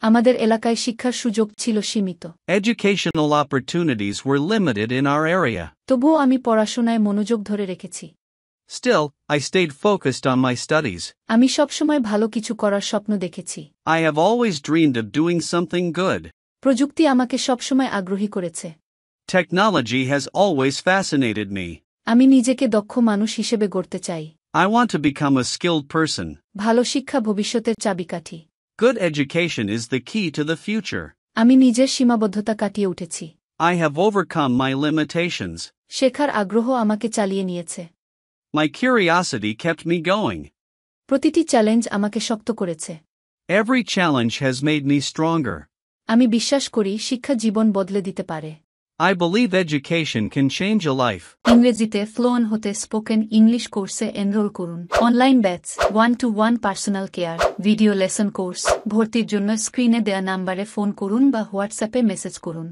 আমাদের এলাকায় শিক্ষার সুযোগ ছিল সীমিত। Educational opportunities were limited in our area. তবুও আমি পড়াশোনায় মনোযোগ ধরে রেখেছি। Still, I stayed focused on my studies. আমি সবসময় ভালো কিছু করার স্বপ্ন দেখেছি। I have always dreamed of doing something good. প্রযুক্তি আমাকে সবসময় আগ্রহী করেছে। Technology has always fascinated me. আমি নিজেকে দক্ষ মানুষ হিসেবে গড়তে চাই। I want to become a skilled person. ভালো শিক্ষা ভবিষ্যতের চাবিকাঠি। Good education is the key to the future. আমি নিজের সীমাবদ্ধতা কাটিয়ে উঠেছি। I have overcome my limitations. শেখার আগ্রহ আমাকে চালিয়ে নিয়েছে। My curiosity kept me going. প্রতিটি চ্যালেঞ্জ আমাকে শক্ত করেছে। Every challenge has made me stronger. আমি বিশ্বাস করি শিক্ষা জীবন বদলে দিতে পারে। I believe education can change a life. ইংরেজিতে ফ্লুয়েন্ট হতে স্পোকেন ইংলিশ কোর্সে এনরোল করুন। Online batch, 1-to-1 personal care, video lesson course. ভর্তির জন্য স্ক্রিনে দেয়া নাম্বারে ফোন করুন বা হোয়াটসঅ্যাপে মেসেজ করুন।